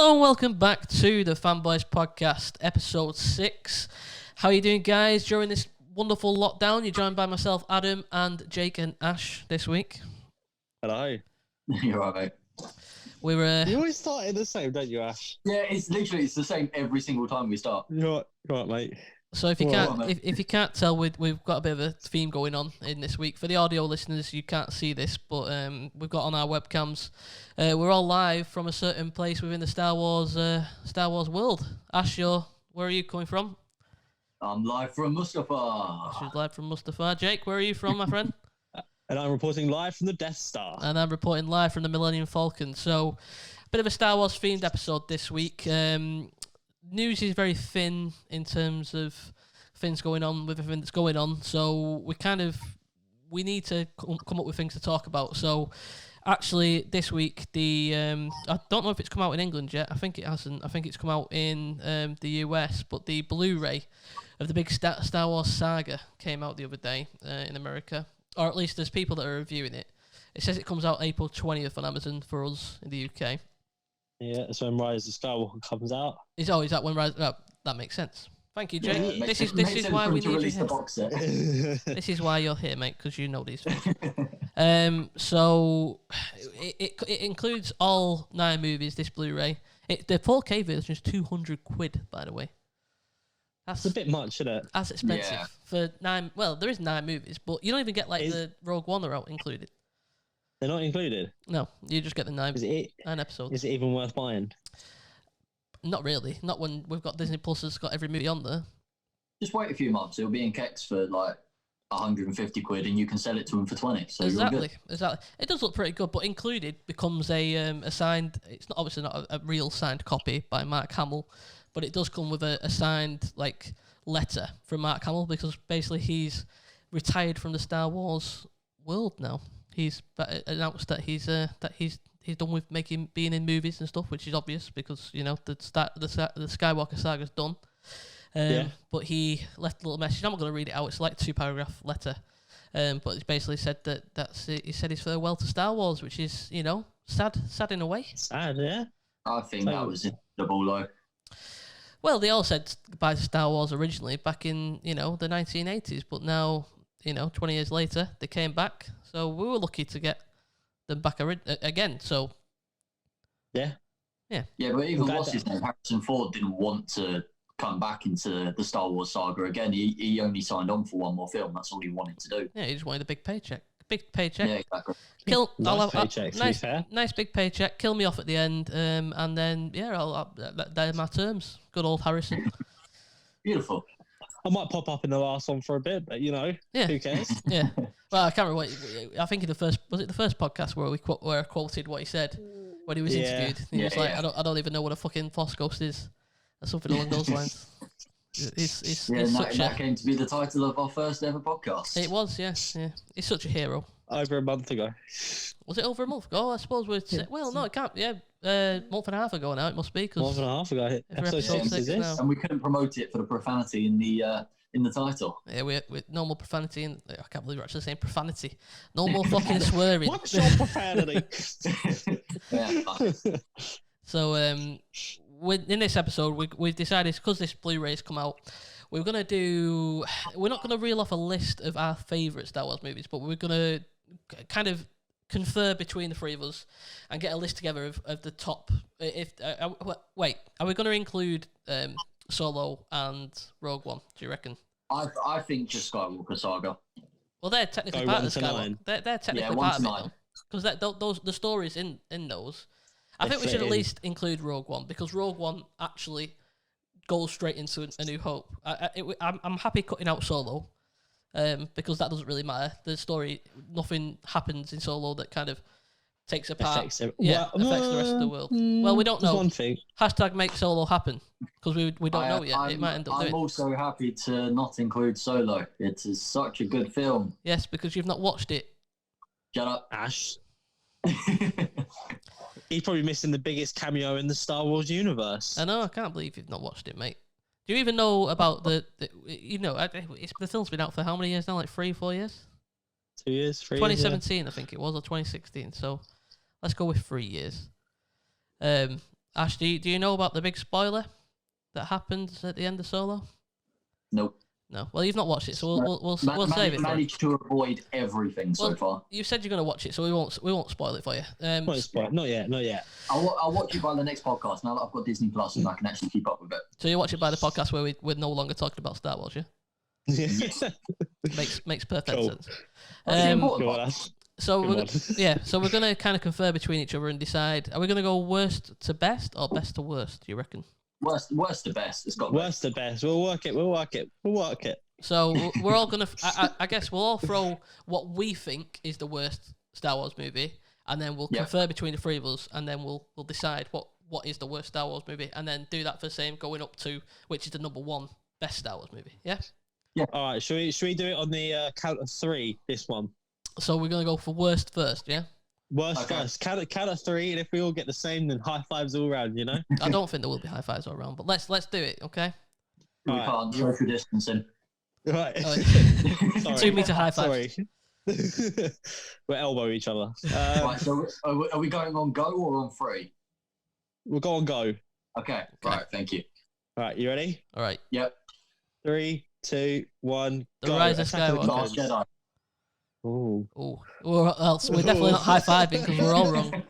Hello and welcome back to the Fanboys Podcast, episode 6. How are you doing, guys, during this wonderful lockdown? You're joined by myself, Adam, and Jake and Ash this week. Hello. You're right, mate. You always start in the same, don't you, Ash? Yeah, it's the same every single time we start. You're right, mate. So if you can't tell, we've got a bit of a theme going on in this week. For the audio listeners, you can't see this, but we've got on our webcams. We're all live from a certain place within the Star Wars world. Ash, where are you coming from? I'm live from Mustafa. She's live from Mustafa. Jake, where are you from, my friend? And I'm reporting live from the Death Star. And I'm reporting live from the Millennium Falcon. So, a bit of a Star Wars themed episode this week. News is very thin in terms of things going on with everything that's going on. So we need to come up with things to talk about. So actually this week I don't know if it's come out in England yet. I think it hasn't. I think it's come out in the US. But the Blu-ray of the big Star Wars Saga came out the other day in America, or at least there's people that are reviewing it. It says it comes out April 20th on Amazon for us in the UK. Yeah, that's when Rise of Skywalker comes out. Is that when Rise? That makes sense. Thank you, Jake. Yeah, this is why we need you here. Box set. This is why you're here, mate, because you know these things. So it includes all 9 movies. This Blu-ray, the 4K version is £200, by the way. That's a bit much, isn't it? That's expensive for 9. Well, there is 9 movies, but you don't even get the Rogue One are out included. They're not included? No, you just get the 9 episodes. Is it even worth buying? Not really. Not when we've got Disney Plus that's got every movie on there. Just wait a few months. It'll be in Kex for like £150 and you can sell it to them for 20. So exactly. It does look pretty good, but included becomes a signed. It's obviously not a real signed copy by Mark Hamill, but it does come with a signed letter from Mark Hamill, because basically he's retired from the Star Wars world now. He's announced that he's done with being in movies and stuff, which is obvious because the Skywalker Saga's done. But he left a little message. I'm not going to read it out. It's like a 2-paragraph letter. But he basically said that's it. He said his farewell to Star Wars, which is sad in a way. Sad, yeah. I think that was the ball low. Well, they all said goodbye to Star Wars originally back in the 1980s, but now 20 years later they came back. So we were lucky to get them back again. So yeah. But even what's his name, Harrison Ford, didn't want to come back into the Star Wars saga again. He only signed on for one more film. That's all he wanted to do. Yeah, he just wanted a big paycheck. Yeah, exactly. Nice big paycheck. Kill me off at the end, and then they're my terms. Good old Harrison. Beautiful. I might pop up in the last one for a bit, but who cares? Yeah. Well, I can't remember. I think in the first podcast where I quoted what he said when he was interviewed. He was like, I don't even know what a fucking Force Ghost is, or something along those lines. That came to be the title of our first ever podcast. It was, yeah. He's such a hero. Over a month ago. Was it over a month ago? I suppose well, no, it can't. Yeah, month and a half ago now. It must be month and a half ago. Episode 6 is this, and we couldn't promote it for the profanity in the title. Yeah, with no more profanity, and I can't believe we're actually saying profanity. No more fucking swearing. What's your profanity? So, in this episode, we've decided, because this Blu-ray's come out, we're not going to reel off a list of our favourite Star Wars movies, but we're going to kind of confer between the three of us and get a list together of the top. Are we going to include Solo and Rogue One, do you reckon? I think just Skywalker Saga. Well, they're technically part of the Skywalker. They're technically part of it, because the stories in those. I think we should at least include Rogue One, because Rogue One actually goes straight into A New Hope. I'm happy cutting out Solo, because that doesn't really matter. The story, nothing happens in Solo that kind of takes apart. Affects the rest of the world. Well, we don't know. One thing. Hashtag make Solo happen, because we don't know yet. It might end up doing. I'm also happy to not include Solo. It is such a good film. Yes, because you've not watched it. Shut up, Ash. He's probably missing the biggest cameo in the Star Wars universe. I know. I can't believe you've not watched it, mate. Do you even know about the film's been out for how many years now? Like 3-4 years? 2 years, 3 years. 2017, I think it was, or 2016. So let's go with 3 years. Ash, do you know about the big spoiler that happens at the end of Solo? Nope. No. Well, you've not watched it, so we'll save it. Managed to avoid everything so far. You said you're going to watch it, so we won't spoil it for you. Not yet. I'll watch it by the next podcast. Now that I've got Disney Plus and I can actually keep up with it. So you watch it by the podcast where we're no longer talking about Star Wars, yeah? makes perfect sense. So we're going to kind of confer between each other and decide: are we going to go worst to best or best to worst? Do you reckon? Worst to best. It's got worst to best. We'll work it. So we're all gonna. I guess we'll all throw what we think is the worst Star Wars movie, and then we'll confer between the three of us, and then we'll decide what is the worst Star Wars movie, and then do that for the same, going up to which is the number one best Star Wars movie. Yeah. Yeah. All right. Should we do it on the count of three? This one. So we're gonna go for worst first. Yeah. Worst first. Count of three, and if we all get the same, then high fives all around. You know. I don't think there will be high fives all around, but let's do it. Okay. We can't social distancing. Right. 2 meter high five. Sorry. We'll elbow each other. Right, so are we going on go or on three? We'll go on go. Okay. Right, thank you. All right, you ready? All right. Yep. 3, 2, 1, The go. Rise of Skywalker. Last Jedi. Oh. We're definitely not high fiving because we're all wrong.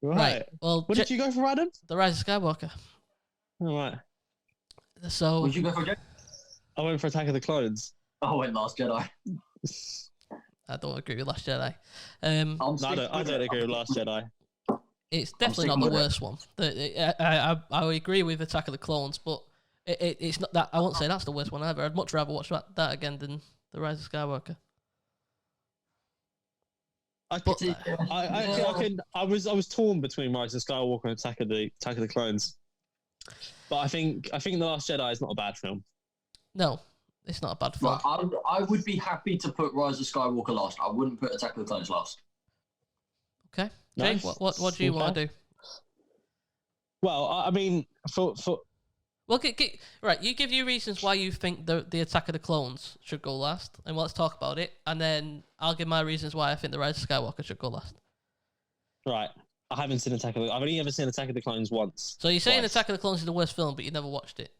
Right. Well, what did you go for, Adam? The Rise of Skywalker. All right. So. What did you go for, Jake? I went for Attack of the Clones. I went Last Jedi. I don't agree with Last Jedi. I don't agree with Last Jedi. It's definitely not the worst one. I agree with Attack of the Clones, but it's not that. I won't say that's the worst one ever. I'd much rather watch that again than The Rise of Skywalker. I was torn between Rise of Skywalker and Attack of the Clones, but I think The Last Jedi is not a bad film. No, it's not a bad film. Right, I would be happy to put Rise of Skywalker last. I wouldn't put Attack of the Clones last. Okay, nice. Jake, what do you want to do? Well, I mean, for well, right, you give your reasons why you think the Attack of the Clones should go last, and let's talk about it, and then I'll give my reasons why I think The Rise of Skywalker should go last. Right. I haven't seen I've only ever seen Attack of the Clones once. So you're saying Attack of the Clones is the worst film, but you never watched it?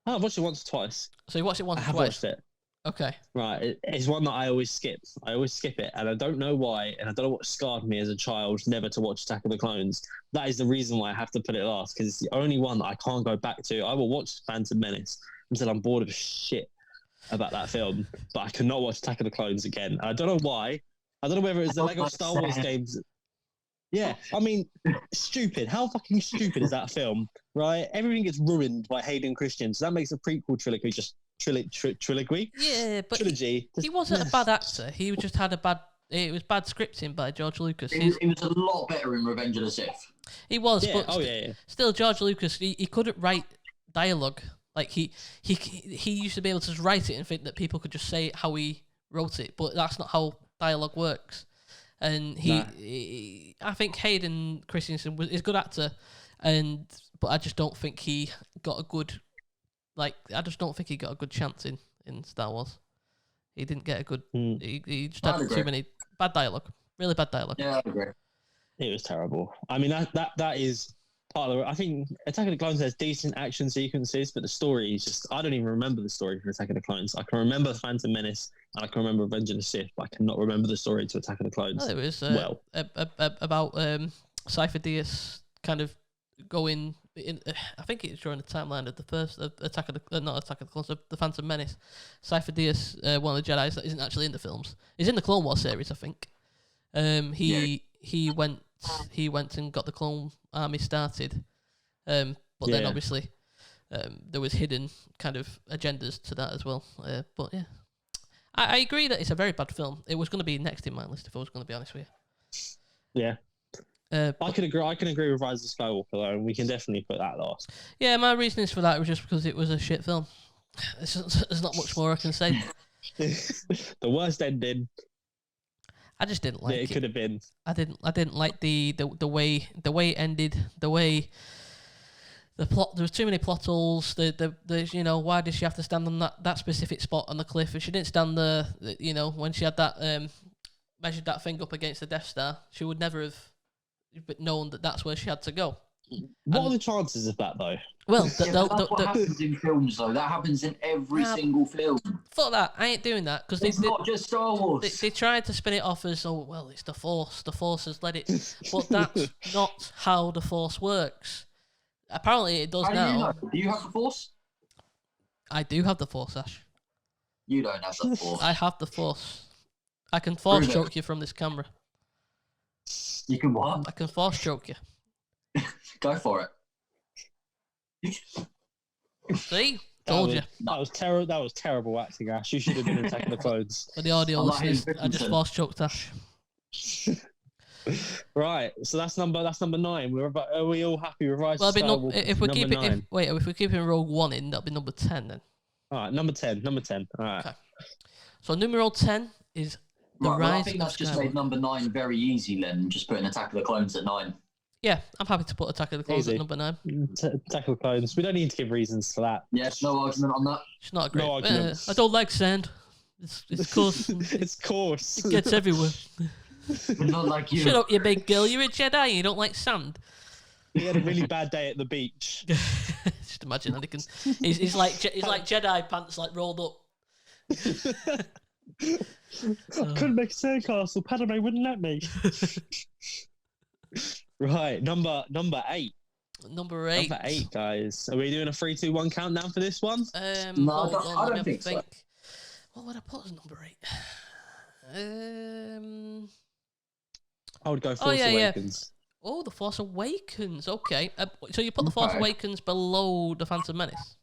Oh, I've watched it once or twice. So you watched it once or twice? I have watched it. Okay. Right. It's one that I always skip. I always skip it, and I don't know why, and I don't know what scarred me as a child never to watch Attack of the Clones. That is the reason why I have to put it last, because it's the only one that I can't go back to. I will watch Phantom Menace until I'm bored of shit about that film, but I cannot watch Attack of the Clones again. I don't know why. I don't know whether it's the Lego Star Wars games. Yeah, I mean, stupid. How fucking stupid is that film, right? Everything gets ruined by Hayden Christensen. So that makes the prequel trilogy just trilogy. Yeah, but trilogy. He wasn't a bad actor. He just had it was bad scripting by George Lucas. He was a lot better in Revenge of the Sith. He was, yeah. but still, George Lucas, he couldn't write dialogue. Like he used to be able to just write it and think that people could just say it how he wrote it, but that's not how dialogue works. And I think Hayden Christensen is a good actor, but I just don't think he got a good, I just don't think he got a good chance in Star Wars. He didn't get a good. He just had too many bad dialogue, really bad dialogue. Yeah, I agree. It was terrible. I mean, that is part of the. I think Attack of the Clones has decent action sequences, but the story is just. I don't even remember the story for Attack of the Clones. I can remember Phantom Menace and I can remember Revenge of the Sith, but I cannot remember the story to Attack of the Clones. Oh, it was about Cypher Dyas kind of going in. I think it's during the timeline of the first Attack of the Clones, the Phantom Menace. Cypher Dyas, one of the Jedi's that isn't actually in the films. He's in the Clone Wars series, I think. He went and got the Clone Army started, but then obviously there was hidden kind of agendas to that as well. But yeah, I agree that it's a very bad film. It was going to be next in my list if I was going to be honest with you. Yeah. I can agree with Rise of Skywalker though, and we can definitely put that last. Yeah, my reasons for that was just because it was a shit film. There's not much more I can say. The worst ending. I just didn't like it. It could have been. I didn't like the way it ended. The way the plot. There was too many plot holes. The why did she have to stand on that specific spot on the cliff? If she didn't stand there, when she had that measured that thing up against the Death Star, she would never have but known that that's where she had to go. What are the chances of that, though? Well, that's what happens in films, though. That happens in every single film. Fuck that. I ain't doing that. Because it's not just Star Wars. They tried to spin it off as, oh, well, it's the Force. The Force has led it. But that's not how the Force works. Apparently, it does now. Do you know? Do you have the Force? I do have the Force, Ash. You don't have the Force. I have the Force. I can force choke you from this camera. You can what? I can force choke you. Go for it. See? Told you. That was terrible. That was terrible acting, Ash. You should have been in Attack of the Clones. For the audio listeners, I just force choked Ash. Right, so that's number 9. Are we all happy with Rise of Skywalker? If we're keeping Rogue One in, that'll be number 10 then. All right, number 10. All right. Okay. So number 10 is the Rise. I think that's just made number 9 very easy, Len. Just putting Attack of the Clones at 9. Yeah, I'm happy to put Attack of the Clones at number 9. Attack of the Clones. We don't need to give reasons for that. Yes, no argument on that. It's not a great. I don't like sand. It's coarse. It's coarse. It gets everywhere. Not like you. Shut up, you big girl. You're a Jedi. You don't like sand. He had a really bad day at the beach. Just imagine Anakin. He's like Jedi pants like rolled up. I couldn't make a sandcastle. Padme wouldn't let me. Right, number 8. Number 8. Number 8, guys. Are we doing a 3, 2, 1 countdown for this one? No, I don't think so. What would I put as number 8? I would go Force Awakens. Yeah. Oh, The Force Awakens. Okay. So you put The Force Awakens below The Phantom Menace?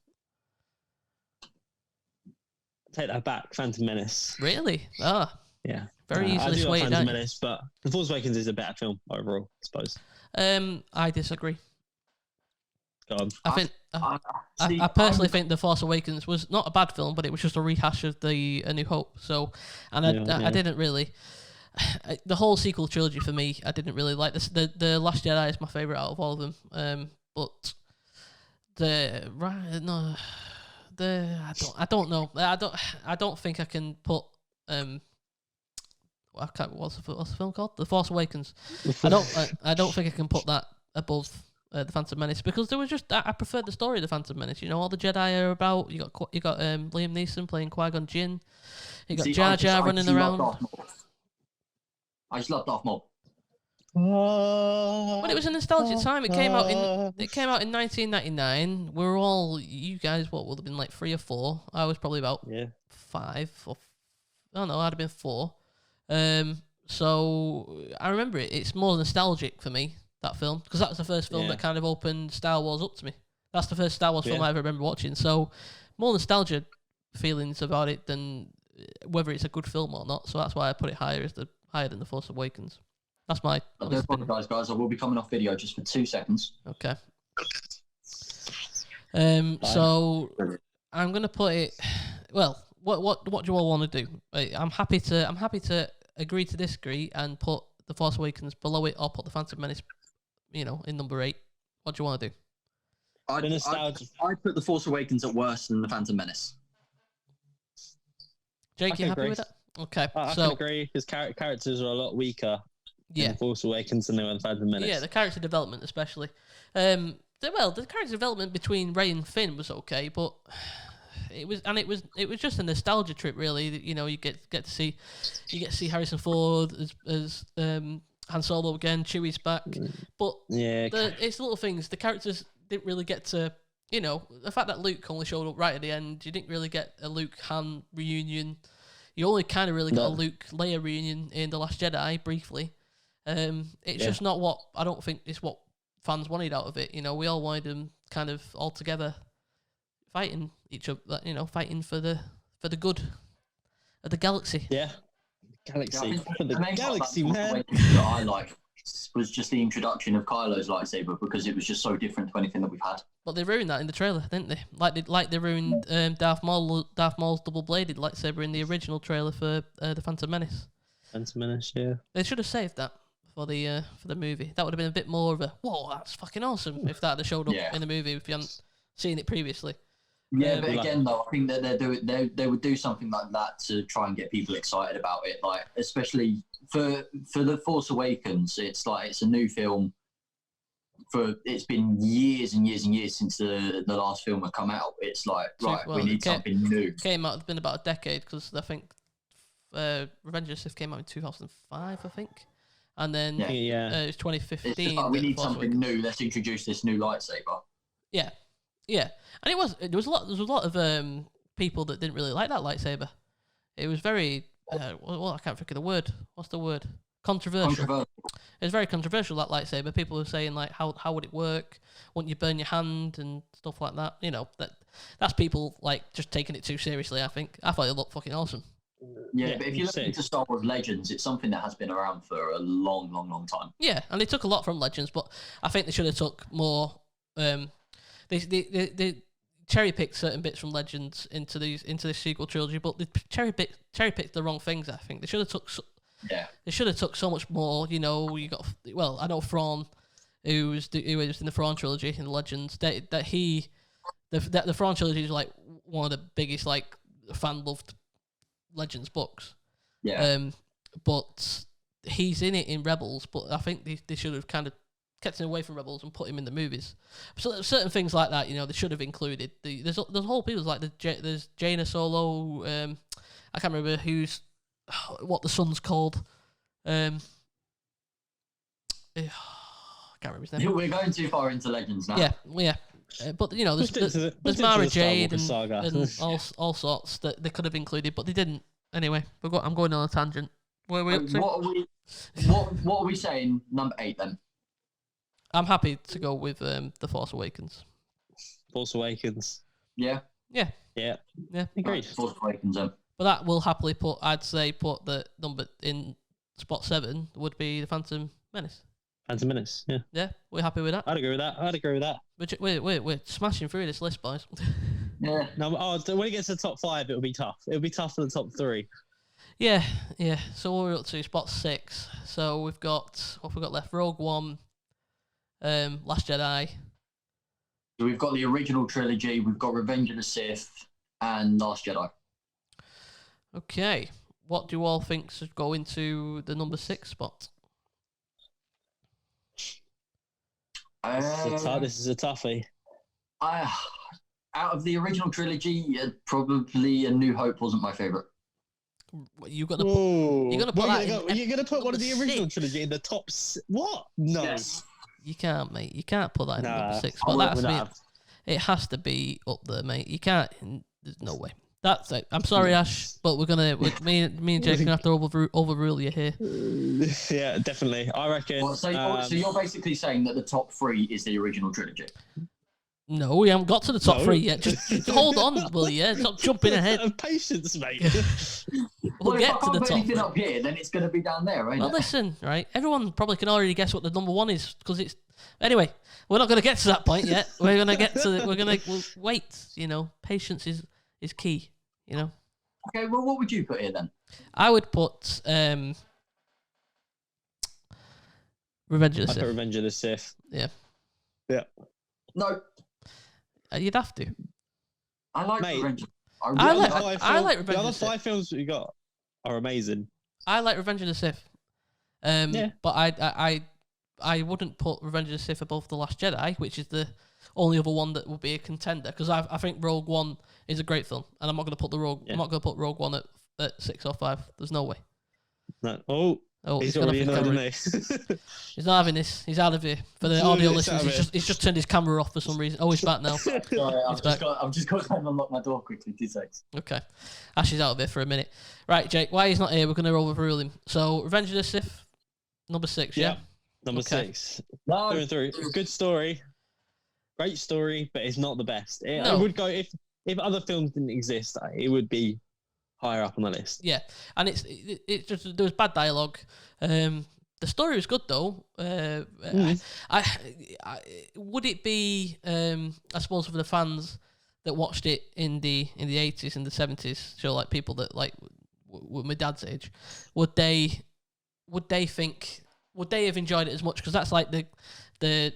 Take that back. Phantom Menace. Really? Ah. Yeah. Very easily swayed down. Phantom Menace, but The Force Awakens is a better film overall, I suppose. I disagree. Go on. I personally think The Force Awakens was not a bad film, but it was just a rehash of the A New Hope. So, and I didn't really. The whole sequel trilogy for me, I didn't really like this. The Last Jedi is my favorite out of all of them. But I don't know. I don't think I can put what's the film called? The Force Awakens. I don't think I can put that above the Phantom Menace, because there was just I preferred the story of the Phantom Menace. You know, all the Jedi are about. You got Liam Neeson playing Qui-Gon Jinn. You got Jar Jar running around. I just love Darth Maul. But it was a nostalgic time. It came out in 1999. You guys, what would have been like 3 or 4? I was probably about 5 or I don't know. I'd have been 4. So I remember it. It's more nostalgic for me, that film, because that was the first film that kind of opened Star Wars up to me. That's the first Star Wars film I ever remember watching. So more nostalgia feelings about it than whether it's a good film or not. So that's why I put it higher than The Force Awakens. That's my. I do apologise, guys. I will be coming off video just for 2 seconds. Okay. So I'm gonna put it. Well, what do you all want to do? I'm happy to agree to disagree and put The Force Awakens below it, or put The Phantom Menace, in number 8. What do you want to do? I'd put The Force Awakens at worse than The Phantom Menace. Jake, you happy with that? Okay, I can agree, because characters are a lot weaker in The Force Awakens than they were in Phantom Menace. Yeah, the character development especially. The character development between Rey and Finn was okay, but it was just a nostalgia trip, really. You know, you get to see Harrison Ford as Han Solo again. Chewie's back, but it's little things. The characters didn't really get to. You know, the fact that Luke only showed up right at the end, you didn't really get a Luke-Han reunion. You only kind of really got a Luke-Leia reunion in The Last Jedi, briefly. It's just not what, I don't think it's what fans wanted out of it. You know, we all wanted them kind of all together fighting each other, fighting for the good of the galaxy. Yeah. Galaxy. For the galaxy, man. That I like was just the introduction of Kylo's lightsaber, because it was just so different to anything that we've had. But they ruined that in the trailer, didn't they? Like they ruined Darth Maul's double-bladed lightsaber in the original trailer for the Phantom Menace. Phantom Menace, yeah. They should have saved that for the movie. That would have been a bit more of a whoa, that's fucking awesome if that had showed up in the movie if you hadn't seen it previously. Yeah, but again, though, I think that they would do something like that to try and get people excited about it. Like, especially for The Force Awakens, it's like it's a new film. It's been years and years and years since the last film had come out. It's like, we need something new. Came out. It's been about a decade because I think Revenge of the Sith came out in 2005, I think, and then it was 2015. It's just like, we need something new. Let's introduce this new lightsaber. Yeah, and there was a lot of people that didn't really like that lightsaber. It was very well, I can't think of the word. What's the word? Controversial. It was very controversial, that lightsaber. People were saying like, how would it work? Wouldn't you burn your hand and stuff like that? You know, that's people like just taking it too seriously. I think I thought it looked fucking awesome. Yeah, but if you look into Star Wars Legends, it's something that has been around for a long, long, long time. Yeah, and they took a lot from Legends, but I think they should have took more. They cherry picked certain bits from Legends into this sequel trilogy, but they cherry picked the wrong things. I think they should have took. They should have took so much more. You know, I know Thrawn, who was in the Thrawn trilogy in Legends. The Thrawn trilogy is like one of the biggest like fan loved Legends books. Yeah. But he's in it in Rebels, but I think they should have kind of kept him away from Rebels and put him in the movies. So certain things like that, you know, they should have included. There's whole people like there's Jaina Solo. I can't remember what the son's called. I can't remember his name. We're going too far into Legends now. Yeah. But you know, there's Mara Jade and all sorts that they could have included, but they didn't. Anyway, I'm going on a tangent. Where are we up to? What are we saying? Number 8 then. I'm happy to go with The Force Awakens. Force Awakens. Yeah. Agreed. Force Awakens then. But that will happily put the number in spot 7 would be the Phantom Menace. Phantom Menace, yeah. Yeah, we're happy with that. I'd agree with that. We're smashing through this list, boys. Yeah. No, when it gets to the top 5, it'll be tough. It'll be tough for the top 3. Yeah. So what we're up to spot 6. So we've got what we got left: Rogue One, Last Jedi. So we've got the original trilogy. We've got Revenge of the Sith and Last Jedi. Okay, what do you all think should go into the number 6 spot? This is a toughie. Out of the original trilogy, probably A New Hope wasn't my favourite. You're gonna put one of the original trilogy in the top. What? No, yes. You can't, mate. You can't put that in number 6. But it has to be up there, mate. You can't. There's no way. That's it. I'm sorry, Ash, but me and Jake are gonna have to overrule you here. Yeah, definitely. I reckon. So you're basically saying that the top 3 is the original trilogy? No, we haven't got to the top 3 yet. Just hold on, will you? Stop jumping ahead. Patience, mate. We'll get to the top. Anything up here, then it's going to be down there, right? Well, listen, right? Everyone probably can already guess what the number 1 is because it's. Anyway, we're not going to get to that point yet. We'll wait. You know, patience is key. You know. Okay, well, what would you put here then? I would put Revenge of the Sith. I put Revenge of the Sith. Yeah. No. You'd have to. I like Revenge. I like Revenge. The other 5 films we got are amazing. I like Revenge of the Sith. But I wouldn't put Revenge of the Sith above The Last Jedi, which is the only other one that would be a contender, because I think Rogue One is a great film, and I'm not going to put I'm not going to put Rogue One at 6 or 5. There's no way. No. He's already in, isn't he? He's not having this. He's out of here. For the audio listeners, he's just turned his camera off for some reason. Oh, he's back now. Sorry, I've just got to unlock my door quickly. 2 seconds. Okay. Ash is out of here for a minute. Right, Jake, why he's not here, we're going to overrule him. So, Revenge of the Sith, number 6, yeah? Number 6. No. Through and through. Good story. Great story, but it's not the best. No. I would go, if other films didn't exist, it would be higher up on the list. Yeah, and it's just there was bad dialogue. The story was good though. I would it be? I suppose for the fans that watched it in the 80s and the 70s, so like people that like were my dad's age, would they have enjoyed it as much? Because that's like the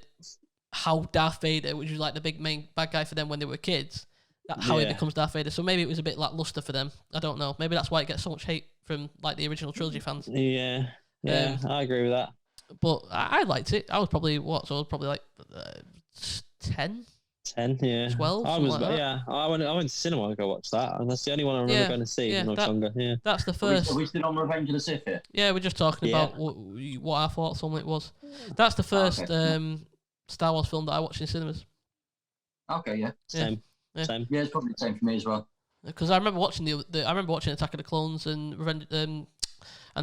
how Darth Vader, which was like the big main bad guy for them when they were kids. how he becomes Darth Vader. So maybe it was a bit lackluster for them. I don't know. Maybe that's why it gets so much hate from like the original trilogy fans. Yeah, I agree with that. But I liked it. I was probably like 10. 10, yeah. 12, I was, like that. yeah. I went to cinema to go watch that, and that's the only one I remember going to see when I was younger. Yeah. That's the first. Are we still on Revenge of the Sith here? Yeah, we're just talking about what our thoughts on it was. That's the first Star Wars film that I watched in cinemas. Okay, yeah. Same. Yeah, it's probably the same for me as well. Because I remember watching I remember watching Attack of the Clones and Revenge and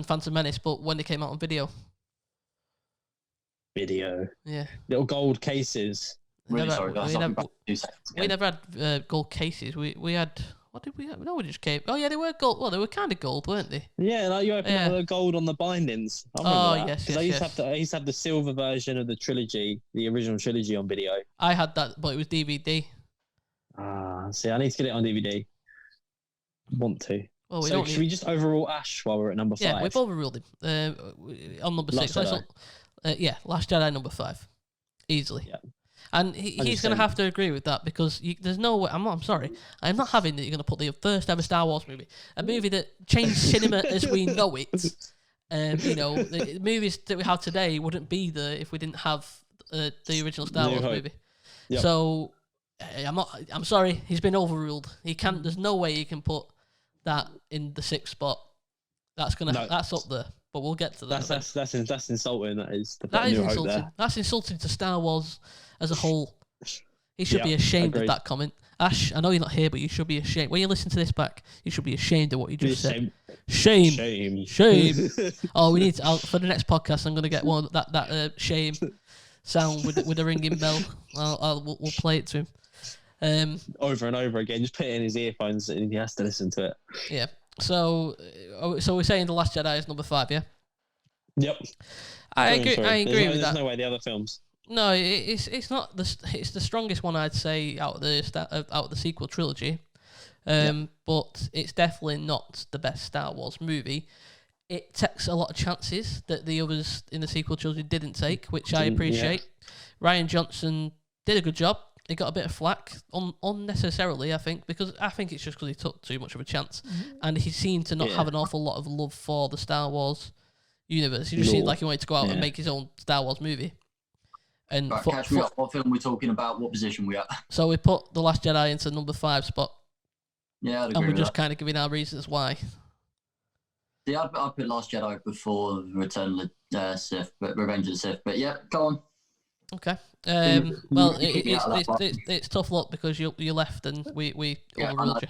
Phantom Menace, but when they came out on video. Yeah. Little gold cases. Really sorry, guys. We never had gold cases. We had. What did we have? No, we just came. Oh yeah, they were gold. Well, they were kind of gold, weren't they? Yeah, like you open up the gold on the bindings. I remember that. Yes. I used to have the silver version of the trilogy, the original trilogy on video. I had that, but it was DVD. See, I need to get it on DVD. Want to. Well, should we just overrule Ash while we're at number 5? Yeah, we've overruled him. On number 6. Last Jedi number 5. Easily. Yeah. And he's going to have to agree with that because there's no way. I'm sorry. I'm not having that you're going to put the first ever Star Wars movie, a movie that changed cinema as we know it. The movies that we have today wouldn't be there if we didn't have the original Star Wars movie. Yep. So I'm sorry. He's been overruled. He can't. There's no way he can put that in the 6th spot. That's up there. But we'll get to that. That's insulting. That is insulting. That's insulting to Star Wars as a whole. He should be ashamed of that comment. Ash, I know you're not here, but you should be ashamed. When you listen to this back, you should be ashamed of what you just said. Shame. Oh, we need to, for the next podcast. I'm going to get one that shame sound with the ringing bell. We'll play it to him. Over and over again. Just put it in his earphones, and he has to listen to it. Yeah. So we're saying The Last Jedi is number 5, yeah? Yep. I agree with that. There's no way the other films. No, it's not. It's the strongest one I'd say out of the sequel trilogy, but it's definitely not the best Star Wars movie. It takes a lot of chances that the others in the sequel trilogy didn't take, which I appreciate. Yeah. Rian Johnson did a good job. He got a bit of flack unnecessarily, I think, because I think it's just because he took too much of a chance, and he seemed to not have an awful lot of love for the Star Wars universe. He just seemed like he wanted to go out and make his own Star Wars movie. And catch me up. What film we're talking about? What position we at? So we put The Last Jedi into number 5 spot. Yeah, I'd agree and we're with just that. kind of giving our reasons why. Yeah, I put Last Jedi before Return of the Sith, but Revenge of the Sith. But yeah, go on. Okay. Well, it's tough luck because you left and we overruled you.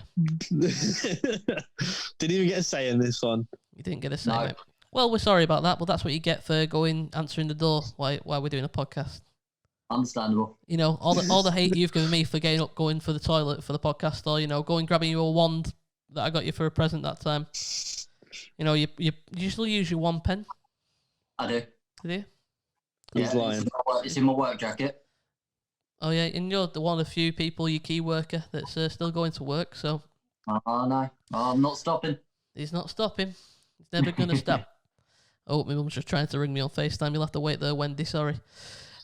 Didn't even get a say in this one. You didn't get a say, mate. Well, we're sorry about that, but that's what you get for answering the door while we're doing a podcast. Understandable. You know, all the hate you've given me for getting up, going for the toilet for the podcast, or going grabbing your wand that I got you for a present that time. You still use your one pen. I do. Do you? He's lying. It's in my work jacket. Oh yeah, and you're the one of few people, you key worker, that's still going to work. So. Oh no, I'm not stopping. He's not stopping. He's never gonna stop. Oh, my mum's just trying to ring me on FaceTime. You'll have to wait there, Wendy. Sorry.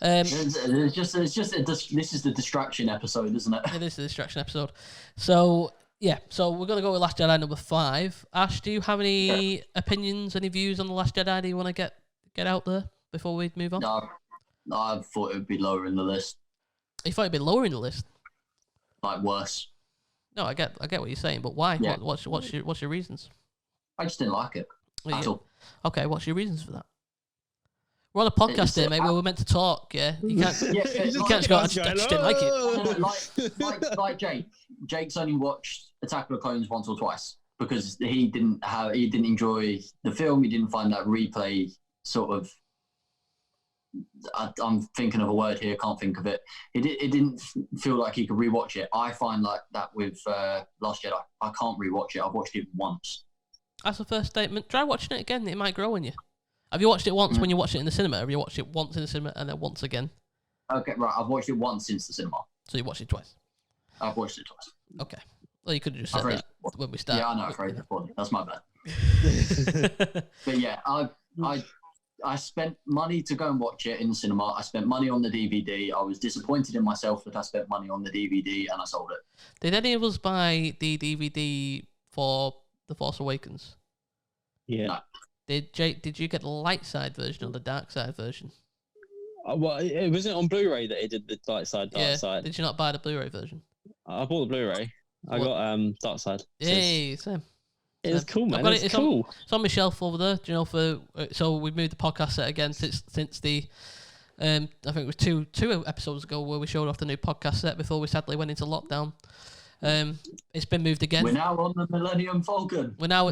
It's just this is the distraction episode, isn't it? It is the distraction episode. So yeah, so we're gonna go with Last Jedi number 5. Ash, do you have any opinions, any views on The Last Jedi? Do you want to get out there before we move on? No, I thought it would be lower in the list. You thought it'd be lower in the list? Like worse. No, I get what you're saying, but why? Yeah. What's your reasons? I just didn't like it at all. Okay, what's your reasons for that? We're on a podcast here, mate, where we're meant to talk, yeah? You can't, you can't just go, I just didn't like it. Like Jake. Jake's only watched Attack of the Clones once or twice because he didn't enjoy the film. He didn't find that replay sort of... I'm thinking of a word here, can't think of it. It didn't feel like he could rewatch it. I find like that with Last Jedi. I can't rewatch it. I've watched it once. That's the first statement. Try watching it again. It might grow on you. Have you watched it once when you watched it in the cinema? Have you watched it once in the cinema and then once again? Okay, right. I've watched it once since the cinema. So you watched it twice? I've watched it twice. Okay. Well, you could have just said that when we started. Yeah, I know. I've raised the point. That's my bad. But yeah, I spent money to go and watch it in the cinema. I spent money on the DVD. I was disappointed in myself that I spent money on the DVD and I sold it. Did any of us buy the DVD for The Force Awakens? Yeah. No. Did you get the light side version or the dark side version? Well, it wasn't on Blu-ray that it did the light side, dark side. Did you not buy the Blu-ray version? I bought the Blu-ray. I got dark side. Hey, same. It's cool, man. It's cool. It's on my shelf over there. Do you know? So we moved the podcast set again since the I think it was two episodes ago where we showed off the new podcast set before we sadly went into lockdown. It's been moved again. We're now on the Millennium Falcon. We're now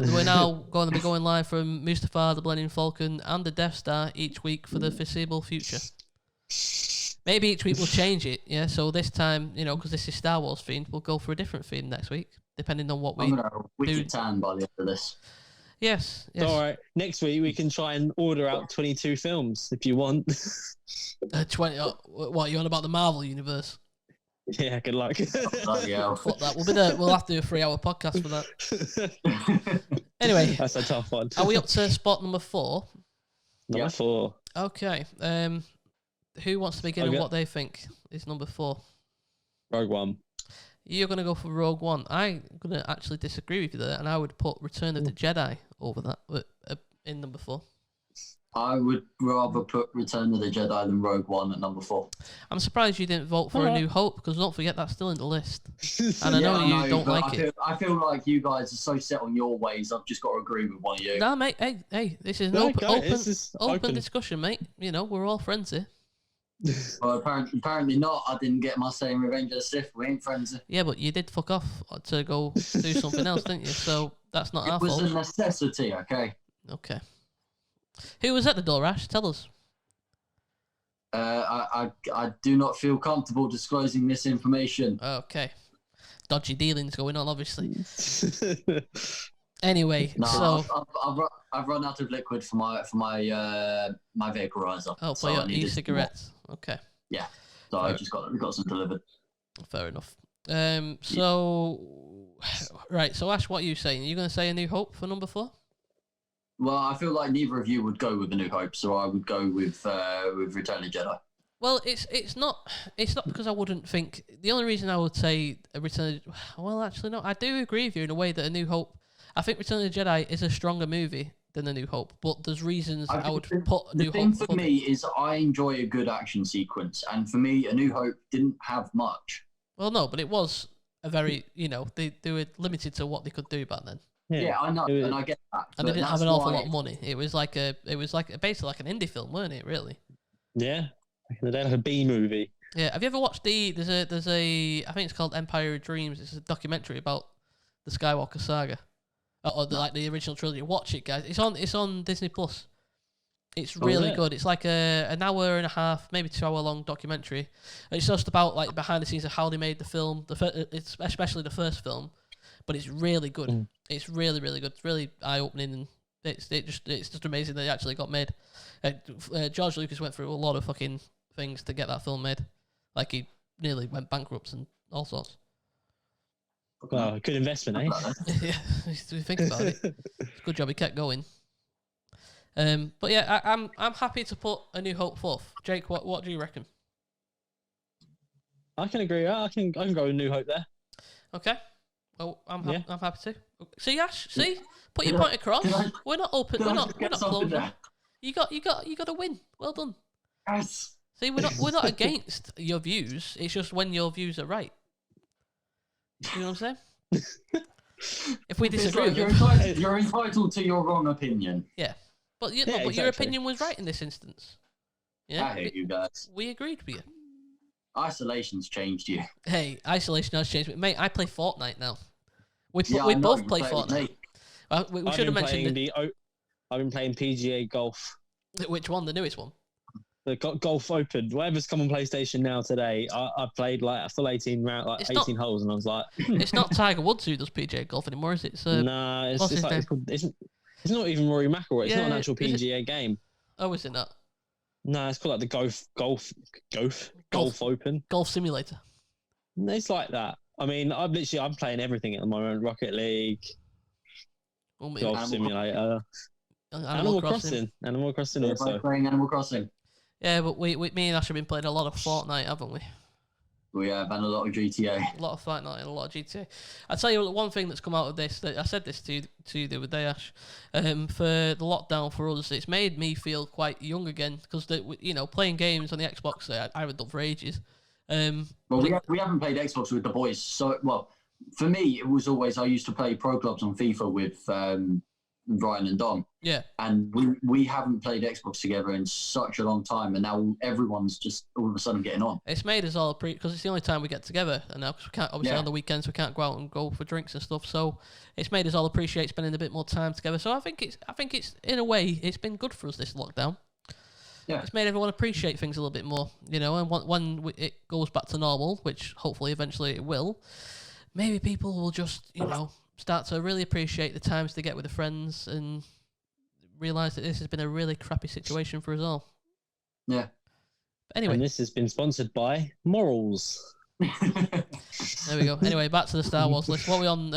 going to be going live from Mustafar, the Millennium Falcon, and the Death Star each week for the foreseeable future. Maybe each week we'll change it. Yeah. So this time, because this is Star Wars themed, we'll go for a different theme next week, depending on what we do. Wicked tan by the end of this. Yes. All right. Next week we can try and order out 22 films if you want. 20. What you on about the Marvel universe? Yeah. Good luck. Yeah. Fuck that. We'll have to do a 3-hour podcast for that. Anyway, that's a tough one. Are we up to spot number 4? Number 4. Okay. Who wants to begin on what they think is number 4? Rogue One. You're going to go for Rogue One. I'm going to actually disagree with you there, and I would put Return of the Jedi over that in number 4. I would rather put Return of the Jedi than Rogue One at number 4. I'm surprised you didn't vote for A New Hope, because don't forget that's still in the list. And I know you don't like it. I feel like you guys are so set on your ways, I've just got to agree with one of you. No, mate, hey, this is an open discussion, mate. We're all friends here. Well, apparently not. I didn't get my saying Revenge of the Sith. We ain't friends. Yeah, but you did fuck off to go do something else, didn't you? So that's not our fault. It was a necessity, okay? Okay. Who was at the door, Ash? Tell us. I do not feel comfortable disclosing this information. Okay. Dodgy dealings going on, obviously. Anyway, so I've run out of liquid for my vaporizer. Oh, for your e-cigarettes. Okay. Yeah. So I just got some delivered. Fair enough. So right. So Ash, what are you saying? Are you going to say A New Hope for number 4? Well, I feel like neither of you would go with A New Hope, so I would go with Return of the Jedi. Well, it's not because I wouldn't think. The only reason I would say Return. Well, actually, no. I do agree with you in a way that A New Hope. I think Return of the Jedi is a stronger movie than A New Hope, but there's reasons I would put A New Hope. The thing for me is I enjoy a good action sequence, and for me, A New Hope didn't have much. Well, no, but it was a very they were limited to what they could do back then. Yeah, I know, and I get that. And they didn't have an awful lot of money. It was basically like an indie film, weren't it? Really? Yeah, like a B movie. Yeah. Have you ever watched there's a I think it's called Empire of Dreams. It's a documentary about the Skywalker Saga, or the original trilogy. Watch it, guys. It's on Disney Plus. It's really good. It's like an hour and a half, maybe 2 hour long documentary. It's just about like behind the scenes of how they made the film. It's especially the first film. But it's really good. It's really, really good. It's really eye-opening, and it's just amazing that it actually got made. George Lucas went through a lot of fucking things to get that film made. Like he nearly went bankrupt and all sorts. Well, good investment, eh? Yeah, if you think about it. It's a good job he kept going. But yeah, I'm happy to put A New Hope 4th. Jake, what do you reckon? I can agree. I can go with New Hope there. Okay. Well, I'm happy to. See, Ash, put your point across. We're not open. We're not closed. You got to win. Well done. Yes. See, we're not against your views. It's just when your views are right. You know what I'm saying? If we disagree, you're entitled to your wrong opinion. Yeah, but your opinion was right in this instance. Yeah, I hate you guys. We agreed with you. Isolation's changed you. Hey, isolation has changed me. Mate, I play Fortnite now. We both play Fortnite. We should have mentioned it. I've been playing PGA Golf. Which one? The newest one? The Golf Open. Whatever's come on PlayStation now today, I played like a full 18 holes, and I was like... It's not Tiger Woods who does PGA Golf anymore, is it? Nah, it's not even Rory McIlroy. It's not an actual PGA game. Oh, is it not? No, it's called like the Golf Open. Golf Simulator. It's like that. I mean, I'm playing everything at the moment. Rocket League, Golf Simulator. Animal Crossing. Animal Crossing also. Playing Animal Crossing. Yeah, but me and Ash have been playing a lot of Fortnite, haven't we? We have, and a lot of GTA. A lot of Fortnite and a lot of GTA. I tell you one thing that's come out of this, that I said this to you the other day, Ash. For the lockdown for us, it's made me feel quite young again, because playing games on the Xbox I haven't done for ages. Well, we haven't played Xbox with the boys, so for me it was always, I used to play pro clubs on FIFA with Ryan and Dom. Yeah. And we haven't played Xbox together in such a long time, and now everyone's just all of a sudden getting on. It's made us all because it's the only time we get together, and now, because we can't, obviously on the weekends we can't go out and go for drinks and stuff. So it's made us all appreciate spending a bit more time together. So I think it's in a way it's been good for us, this lockdown. Yeah. It's made everyone appreciate things a little bit more, and when it goes back to normal, which hopefully eventually it will, maybe people will just, start to really appreciate the times they get with their friends and realise that this has been a really crappy situation for us all. Yeah. But anyway. And this has been sponsored by Morals. There we go. Anyway, back to the Star Wars list. What are we on?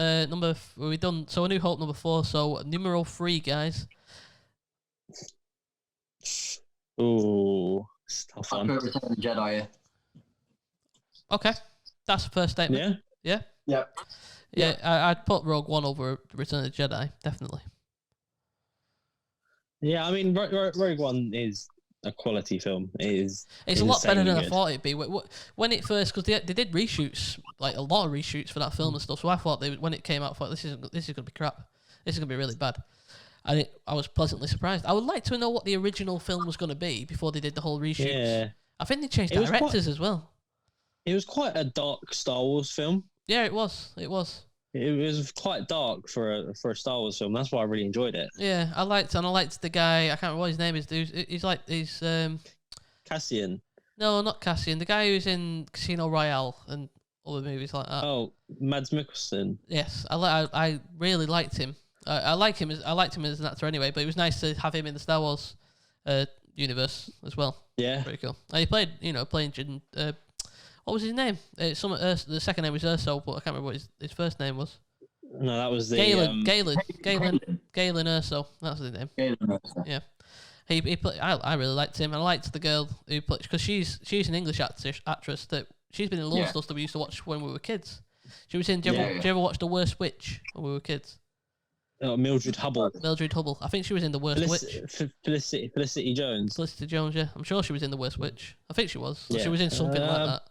We've done, so A New Hope number 4, so numero 3, guys. Ooh, it's tough I one. put Return of the Jedi here. Okay. That's the first statement. Yeah? Yeah? Yeah, I'd put Rogue One over Return of the Jedi, definitely. Yeah, I mean, Rogue One is a quality film. It's a lot better than good. I thought it'd be. When it first, because they did reshoots, like a lot of reshoots for that film and stuff. So I thought when it came out, I thought this is gonna be crap. This is gonna be really bad. And I was pleasantly surprised. I would like to know what the original film was gonna be before they did the whole reshoots. Yeah, I think they changed directors as well. It was quite a dark Star Wars film. Yeah, it was. It was quite dark for a Star Wars film. That's why I really enjoyed it. Yeah, I liked the guy. I can't remember what his name is. He's Cassian. No, not Cassian. The guy who's in Casino Royale and other movies like that. Oh, Mads Mikkelsen. Yes, I really liked him. I liked him as an actor anyway. But it was nice to have him in the Star Wars universe as well. Yeah, pretty cool. And he played what was his name? The second name was Urso, but I can't remember what his first name was. No, that was the Galen Urso. That's his name. Galen Urso. Yeah. He played, I really liked him. I liked the girl who played, because she's an English actress that she's been in loads of stuff that we used to watch when we were kids. She was in. Did you ever watch The Worst Witch when we were kids? Mildred Hubble. I think she was in The Worst Witch. Felicity Jones. Felicity Jones, yeah. I'm sure she was in The Worst Witch. I think she was. So she was in something like that.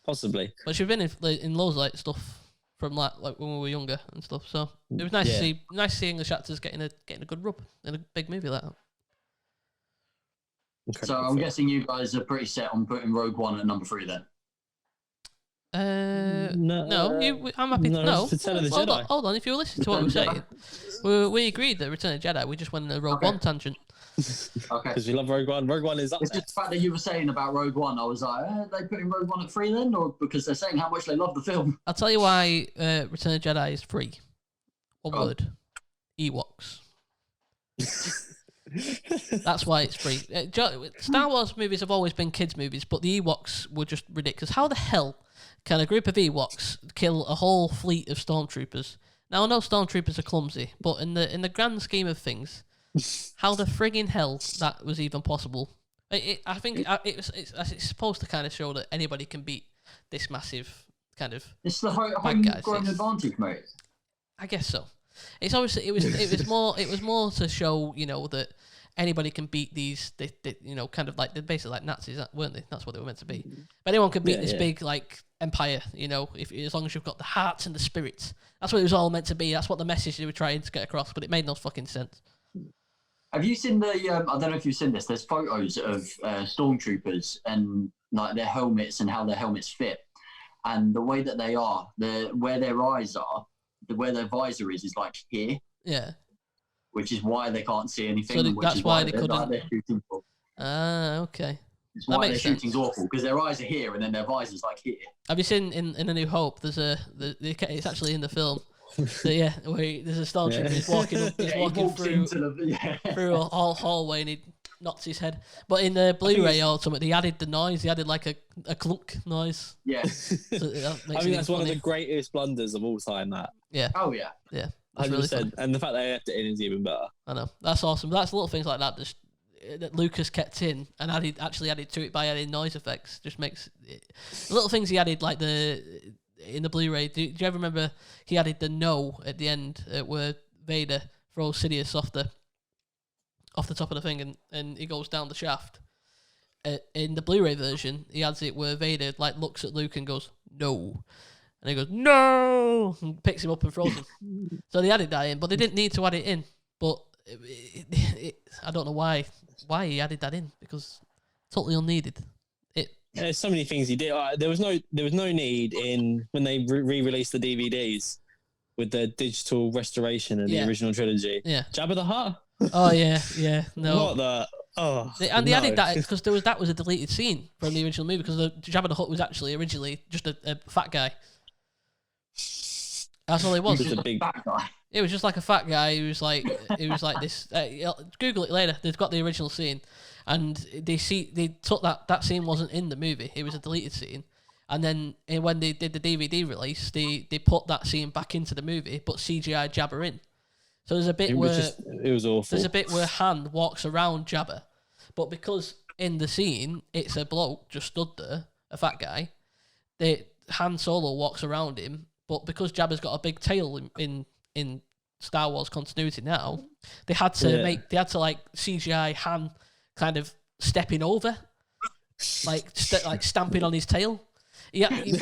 Possibly. But she's been in loads of stuff from like when we were younger and stuff. So it was nice to see English actors getting a good rub in a big movie like that. So I'm guessing you guys are pretty set on putting Rogue One at number 3 then. No, I'm happy. No, hold on. If you were listening to what we were saying, we agreed that Return of the Jedi. We just went in a Rogue One tangent. Okay. Because we love Rogue One. Rogue One is up it's there. just the fact that you were saying about Rogue One, I was like, are they putting Rogue One at 3 then? Or because they're saying how much they love the film? I'll tell you why Return of the Jedi is free. One word. Ewoks. That's why it's free. Star Wars movies have always been kids' movies, but the Ewoks were just ridiculous. How the hell can a group of Ewoks kill a whole fleet of stormtroopers? Now, I know stormtroopers are clumsy, but in the grand scheme of things, how the frigging hell that was even possible? I think it's supposed to kind of show that anybody can beat this massive kind of. It's the homegrown advantage, mate. I guess so. It's obviously it was more to show that anybody can beat these kind of like they're basically like Nazis, weren't they? That's what they were meant to be. But anyone can beat this big like empire, if as long as you've got the hearts and the spirits. That's what it was all meant to be. That's what the message they were trying to get across. But it made no fucking sense. Have you seen the? I don't know if you've seen this. There's photos of stormtroopers and like their helmets and how their helmets fit, and the way that they are, where their eyes are, where their visor is like here. Yeah. Which is why they can't see anything. So that's why they couldn't. Like they're shooting for. Okay. It's why their shooting's awful because their eyes are here and then their visor's like here. Have you seen in A New Hope? It's actually in the film. So where there's a stormtrooper. He's walking through a hallway and he knocks his head. But in the Blu-ray Ultimate, they added the noise. They added like a clunk noise. Yeah. So that's one of the greatest blunders of all time. That. Yeah. Oh yeah. Yeah. That's really funny. And the fact they left it in is even better. I know. That's awesome. That's little things like that that Lucas kept in and added to it by adding noise effects. Just makes it, the little things he added, like in the Blu-ray. Do you ever remember he added the no at the end where Vader throws Sidious off the top of the thing and he goes down the shaft? In the Blu-ray version, he adds it where Vader like looks at Luke and goes no, and he goes no, and picks him up and throws him. So they added that in, but they didn't need to add it in. But I don't know why he added that in, because totally unneeded. There's so many things he did. There was no need in when they re-released the DVDs with the digital restoration of the original trilogy. Yeah, Jabba the Hutt. Oh yeah, no. What the? Oh, they added that because that was a deleted scene from the original movie, because Jabba the Hutt was actually originally just a fat guy. That's all he was. He was a big fat guy. It was just like a fat guy who was like this. Google it later. They've got the original scene, and they took that scene wasn't in the movie. It was a deleted scene, and then when they did the DVD release, they put that scene back into the movie, but CGI Jabba in. So there's a bit it was awful. There's a bit where Han walks around Jabba, but because in the scene it's a bloke just stood there, a fat guy, Han Solo walks around him. But because Jabba's got a big tail in Star Wars continuity now, they had to like CGI Han kind of stepping over, like stamping on his tail. Yeah, you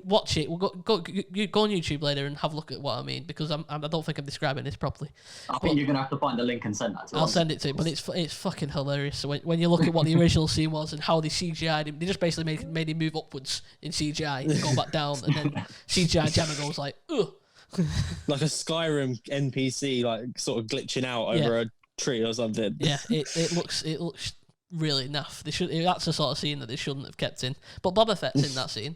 watch it. We'll go on YouTube later and have a look at what I mean, because I don't think I'm describing this properly. I think you're gonna have to find the link and send that to us. I'll send it to you, but it's fucking hilarious. So when you look at what the original scene was and how they CGI'd him, they just basically made him move upwards in CGI and go back down, and then CGI Jabba goes like, ugh. Like a Skyrim NPC, like sort of glitching out over a tree or something. Yeah, it looks really naff. That's the sort of scene that they shouldn't have kept in. But Boba Fett's in that scene,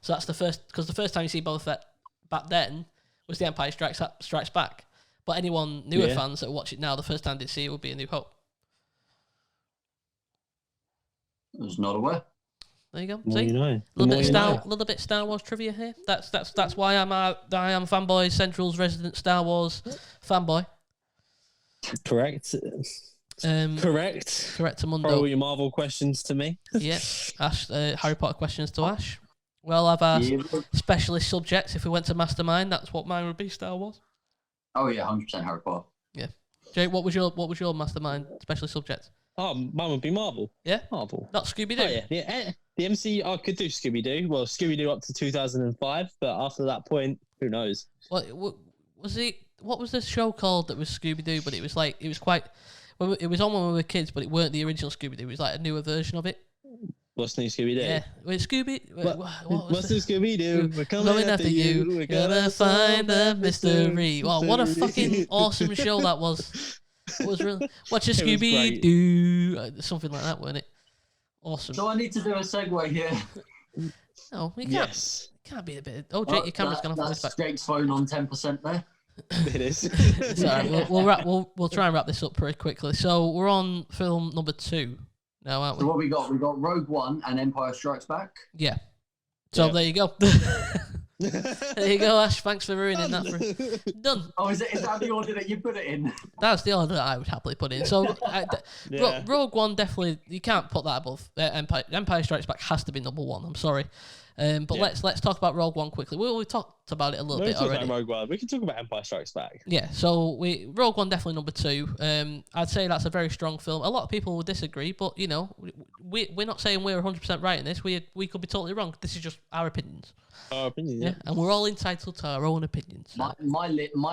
so that's the first time you see Boba Fett back then was The Empire Strikes Back. But anyone newer fans that watch it now, the first time they see it would be A New Hope. I was not aware. There you go. More see, you know. a little bit Star Wars trivia here. That's why I am Fanboys Central's resident Star Wars fanboy. Correct. Correct, Mundo. Throw all your Marvel questions to me. Yeah, Ash. Harry Potter questions to Ash. Well, I've asked specialist subjects. If we went to Mastermind, that's what mine would be. Star Wars. Oh yeah, 100% Harry Potter. Yeah, Jake, what was your Mastermind specialist subject? Oh, mine would be Marvel. Yeah, Marvel. Not Scooby Doo. Oh, yeah. The MCU. I could do Scooby Doo. Well, Scooby Doo up to 2005, but after that point, who knows? What was it? What was this show called that was Scooby Doo? But it was quite. It was on when we were kids, but it weren't the original Scooby Doo. It was like a newer version of it. What's new Scooby Doo? Yeah, what's new Scooby Doo? We're coming after you. We're gonna find the mystery. Wow, what a fucking awesome show that was! It was really. Watch a Scooby Doo, something like that, wasn't it? Awesome. So I need to do a segue here. No, we can't. Yes. Can't be a bit. Oh, Jake, your camera's gonna fall back. That's Jake's phone on 10% there. It is. It's all right. We'll try and wrap this up pretty quickly. So we're on film number 2 now, aren't we? So what we got? We got Rogue One and Empire Strikes Back. Yeah. So there you go. There you go, Ash. Thanks for ruining that. Done. Oh, is that the order that you put it in? That's the order that I would happily put in. So Rogue One, definitely, you can't put that above Empire. Empire Strikes Back has to be number 1. I'm sorry. But let's talk about Rogue One quickly. We talked about it a little bit already. About Rogue One. We can talk about Empire Strikes Back. Yeah, so Rogue One definitely number 2. I'd say that's a very strong film. A lot of people will disagree, but you know, we're not saying we're 100% right in this. We could be totally wrong. This is just our opinions. Our opinions, yeah. And we're all entitled to our own opinions. My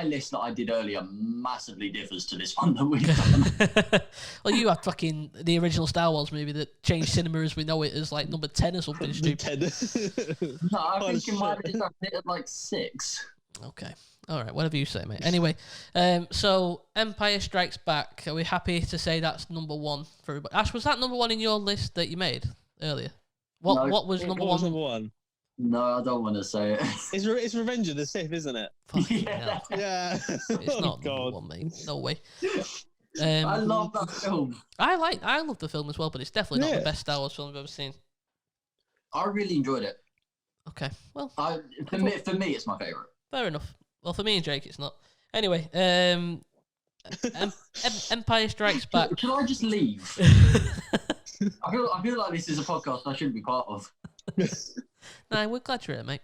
list that I did earlier massively differs to this one that we've done. Well, you had fucking the original Star Wars movie that changed cinema as we know it as like number 10 or something stupid. No, I think in my list I did it like 6. Okay. All right, whatever you say, mate. Anyway, so Empire Strikes Back. Are we happy to say that's number 1 for everybody? Ash, was that number 1 in your list that you made earlier? What was number 1? Number 1? No, I don't want to say it. It's Revenge of the Sith, isn't it? Yeah. Yeah. It's not number 1, mate. No way. I love that film. I love the film as well, but it's definitely not the best Star Wars film I've ever seen. I really enjoyed it. Okay, well, for me, it's my favourite. Fair enough. Well, for me and Jake, it's not. Anyway, Empire Strikes Back. Can I just leave? I feel like this is a podcast I shouldn't be part of. No, we're glad you're here, mate.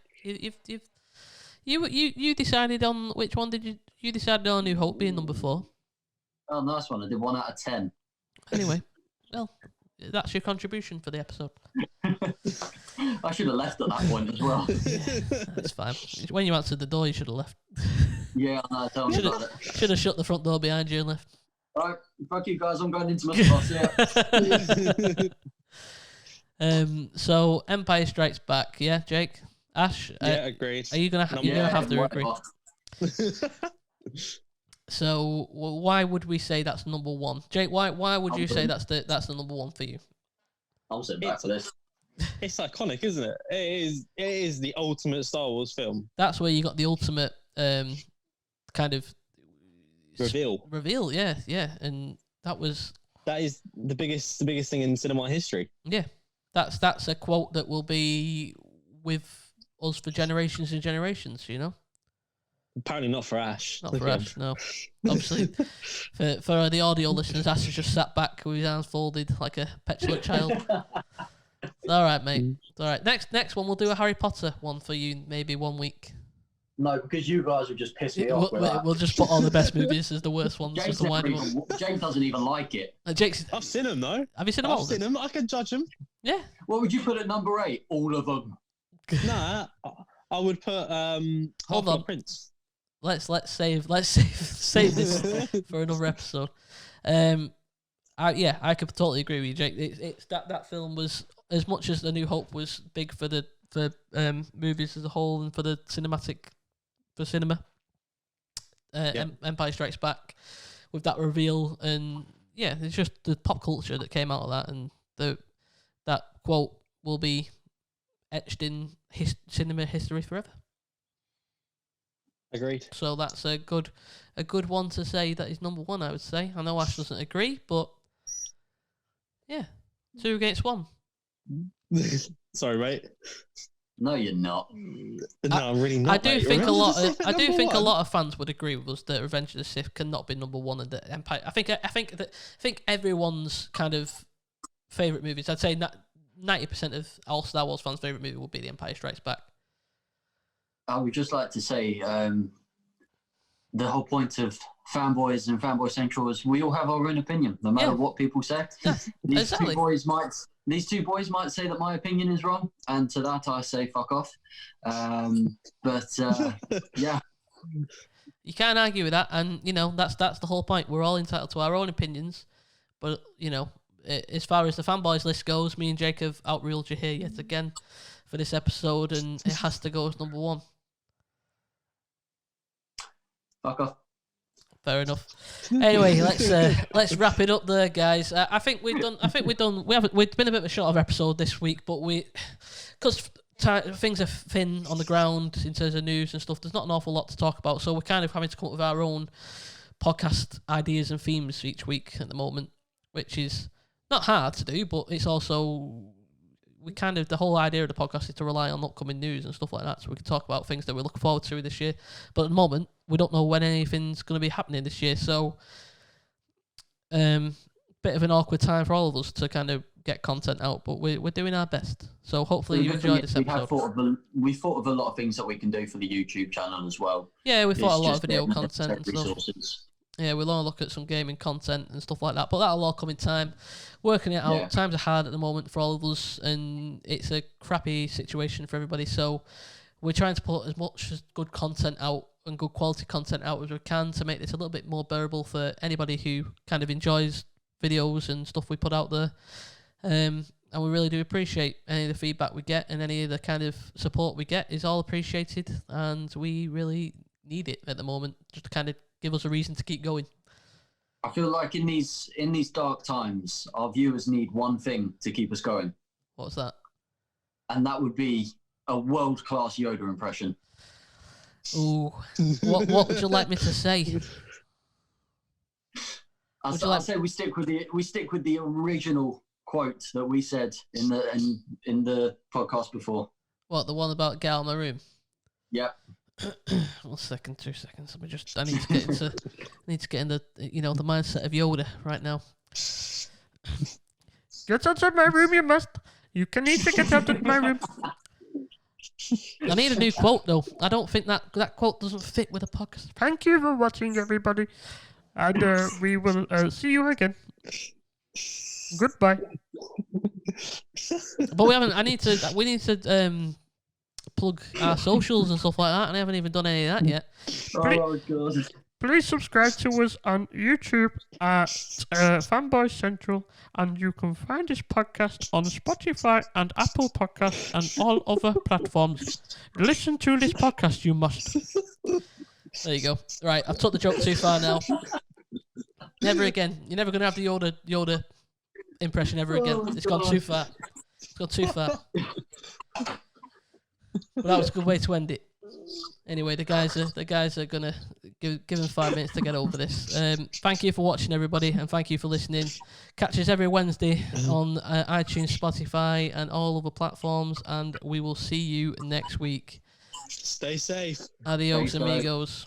You decided on which one did you decided on New Hope being number 4? Oh, nice one. I did 1 out of 10. Anyway, well, that's your contribution for the episode. I should have left at that point as well. Yeah, that's fine. When you answered the door, you should have left. Yeah, no, tell me about it. Should have shut the front door behind you and left. All right, fuck you guys. I'm going into my boss. Yeah. So Empire Strikes Back. Yeah, Jake, Ash. Yeah, agreed. Are you gonna have to agree? So why would we say that's number 1, Jake? Why would you say that's the number 1 for you? I'll sit back for this. It's iconic, isn't it? It is the ultimate Star Wars film. That's where you got the ultimate kind of reveal. Yeah, and that is the biggest thing in cinema history. Yeah, that's a quote that will be with us for generations and generations. You know. Apparently not for Ash. Not for Ash, no. Obviously, for the audio listeners, Ash has just sat back with his hands folded like a petulant child. All right, mate. All right. Next one, we'll do a Harry Potter one for you, maybe 1 week. No, because you guys would just piss me off. We'll just put all the best movies as the worst ones. James doesn't even like it. I've seen them, though. Have you seen them all? I've seen them. I can judge them. Yeah. What would you put at number 8? All of them. Nah, I would put Half-Blood Prince. Let's save this for another episode. I could totally agree with you, Jake. It's that film was, as much as The New Hope was big for movies as a whole and for cinema. Empire Strikes Back with that reveal, and yeah, it's just the pop culture that came out of that, and that quote will be etched in cinema history forever. Agreed. So that's a good one to say that is number 1, I would say. I know Ash doesn't agree, but yeah, 2 against 1. Sorry, mate. No, you're not. No, I'm really not. I do think a lot of fans would agree with us that Revenge of the Sith cannot be number 1 and that Empire. I think everyone's kind of favorite movies. I'd say 90% of all Star Wars fans' favorite movie would be The Empire Strikes Back. I would just like to say the whole point of Fanboys and Fanboy Central is we all have our own opinion, no matter what people say. Yeah, These two boys might say that my opinion is wrong, and to that I say fuck off. Yeah. You can't argue with that, and that's the whole point. We're all entitled to our own opinions, but as far as the Fanboys list goes, me and Jake have outruled you here yet again for this episode, and it has to go as number 1. Fuck off. Fair enough. Anyway, let's wrap it up there, guys. I think we've done. We've been a bit of a shorter episode this week, but because things are thin on the ground in terms of news and stuff. There's not an awful lot to talk about, so we're kind of having to come up with our own podcast ideas and themes each week at the moment, which is not hard to do, but it's also the whole idea of the podcast is to rely on upcoming news and stuff like that, so we can talk about things that we're looking forward to this year. But at the moment, we don't know when anything's going to be happening this year, so bit of an awkward time for all of us to kind of get content out, but we're doing our best. So hopefully you enjoyed this episode. We thought of a lot of things that we can do for the YouTube channel as well. Yeah, we thought a lot of video content and stuff. Resources. Yeah, we'll all look at some gaming content and stuff like that, but that'll all come in time. Working it out, Yeah. Times are hard at the moment for all of us, and it's a crappy situation for everybody, so we're trying to put as much as good content out and good quality content out as we can to make this a little bit more bearable for anybody who kind of enjoys videos and stuff we put out there. And we really do appreciate any of the feedback we get, and any of the kind of support we get is all appreciated, and we really need it at the moment just to kind of give us a reason to keep going. I feel like in these dark times, our viewers need one thing to keep us going. What's that? And that would be a world-class Yoda impression. Ooh, what would you like me to say? I'd say we stick with the original quote that we said in the podcast before. What, the one about Gal Maroon? Yeah. 1 second, 2 seconds. I need to get in the the mindset of Yoda right now. Get outside my room, you must. You can need to get out of my room. I need a new quote though. I don't think that quote doesn't fit with a podcast. Thank you for watching, everybody, and we will see you again. Goodbye. But we haven't. We need to plug our socials and stuff like that, and I haven't even done any of that yet. Oh God. Please subscribe to us on YouTube at Fanboys Central, and you can find this podcast on Spotify and Apple Podcasts and all other platforms. Listen to this podcast, you must. There you go. Right, I've took the joke too far now. Never again. You're never going to have the Yoda impression ever again. It's gone too far. It's gone too far. But that was a good way to end it. Anyway, the guys are gonna give them 5 minutes to get over this. Thank you for watching, everybody, and thank you for listening. Catch us every Wednesday on iTunes, Spotify, and all other platforms, and we will see you next week. Stay safe. Adios, Thanks, amigos.